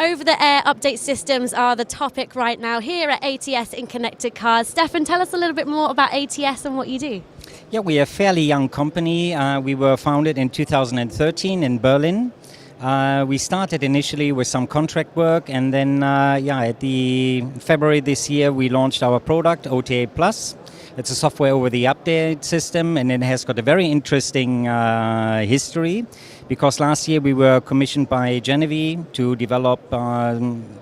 over-the-air update systems are the topic right now here at ATS in Connected Cars. Stefan, tell us a little bit more about ATS and what you do. Yeah, we are a fairly young company. We were founded in 2013 in Berlin. We started initially with some contract work, and then at the February this year we launched our product OTA Plus. It's a software over the update system, and it has got a very interesting history, because last year we were commissioned by Genevieve to develop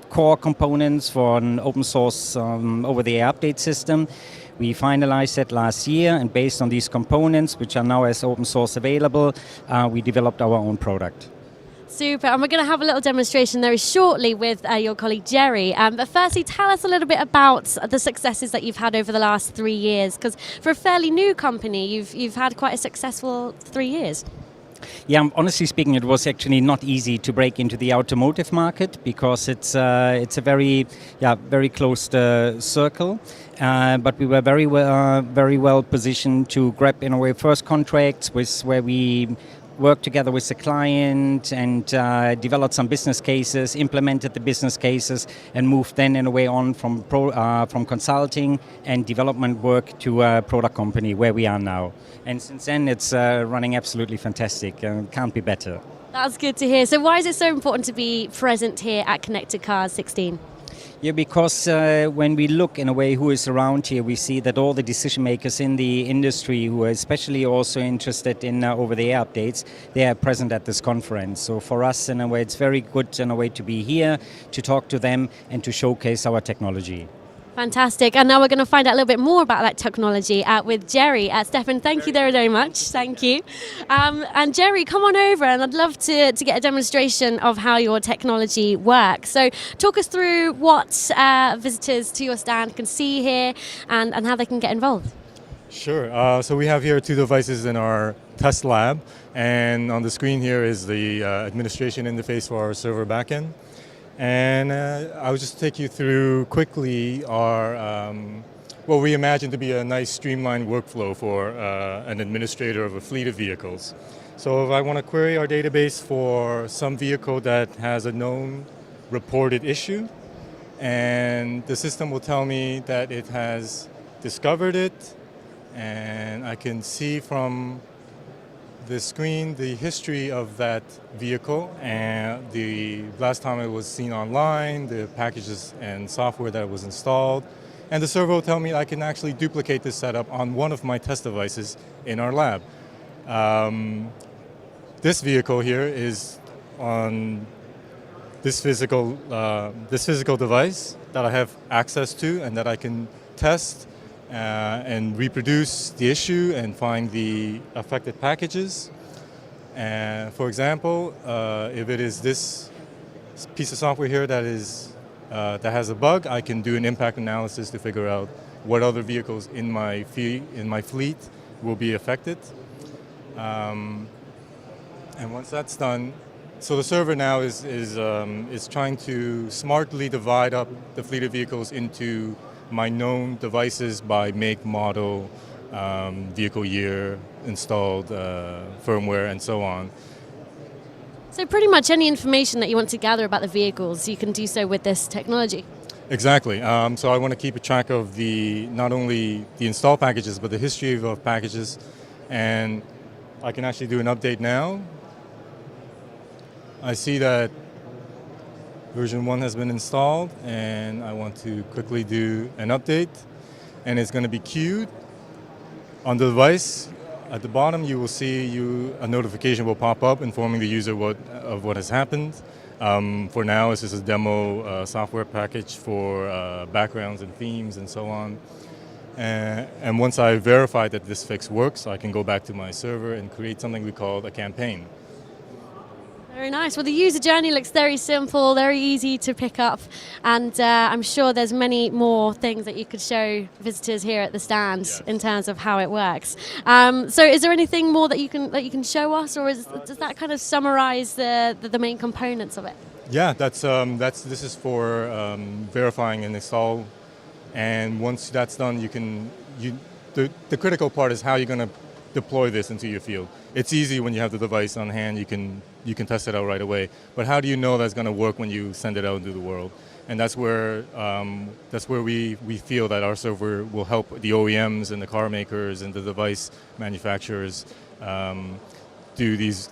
core components for an open source over the update system. We finalized that last year, and based on these components, which are now as open source available, we developed our own product. Super, and we're going to have a little demonstration very shortly with your colleague Jerry. But firstly, tell us a little bit about the successes that you've had over the last 3 years, because for a fairly new company, you've had quite a successful 3 years. Yeah, honestly speaking, it was actually not easy to break into the automotive market, because it's a very closed circle. But we were very well positioned to grab in a way first contracts where we worked together with the client and developed some business cases, implemented the business cases, and moved then in a way on from consulting and development work to a product company where we are now. And since then it's running absolutely fantastic and can't be better. That's good to hear. So why is it so important to be present here at Connected Cars 16? Yeah, because when we look in a way who is around here, we see that all the decision makers in the industry who are especially also interested in over-the-air updates, they are present at this conference. So for us, in a way, it's very good in a way to be here, to talk to them and to showcase our technology. Fantastic. And now we're going to find out a little bit more about that technology with Jerry. Stefan, thank you very much. Thank you. And Jerry, come on over, and I'd love to get a demonstration of how your technology works. So talk us through what visitors to your stand can see here and how they can get involved. Sure. So we have here 2 devices in our test lab, and on the screen here is the administration interface for our server backend. And I'll just take you through quickly our what we imagine to be a nice streamlined workflow for an administrator of a fleet of vehicles. So if I want to query our database for some vehicle that has a known reported issue, and the system will tell me that it has discovered it, and I can see from the screen the history of that vehicle and the last time it was seen online, the packages and software that was installed, and the server will tell me I can actually duplicate this setup on one of my test devices in our lab. This vehicle here is on this physical device that I have access to and that I can test and reproduce the issue and find the affected packages. And for example, if it is this piece of software here that has a bug, I can do an impact analysis to figure out what other vehicles in my fleet will be affected. And once that's done, so the server now is trying to smartly divide up the fleet of vehicles into my known devices by make, model, vehicle year, installed firmware, and so on. So pretty much any information that you want to gather about the vehicles, you can do so with this technology. Exactly. So I want to keep a track of not only the install packages, but the history of packages. And I can actually do an update now. I see that version 1 has been installed, and I want to quickly do an update, and it's going to be queued on the device. At the bottom, you will see a notification will pop up informing the user of what has happened. For now, this is a demo software package for backgrounds and themes and so on. And once I verify that this fix works, I can go back to my server and create something we call a campaign. Very nice. Well, the user journey looks very simple, very easy to pick up, and I'm sure there's many more things that you could show visitors here at the stand. Yes. In terms of how it works. So, is there anything more that you can show us, or does that kind of summarize the main components of it? Yeah, this is for verifying an install, and once that's done, the critical part is how you're going to deploy this into your field. It's easy when you have the device on hand. You can you can test it out right away. But how do you know that's going to work when you send it out into the world? And that's where we feel that our server will help the OEMs and the car makers and the device manufacturers do these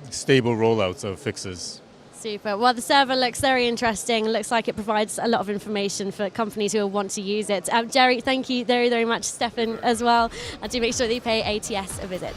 stable rollouts of fixes. Super. Well, the server looks very interesting. Looks like it provides a lot of information for companies who will want to use it. Jerry, thank you very, very much. Stefan as well. And do make sure that you pay ATS a visit.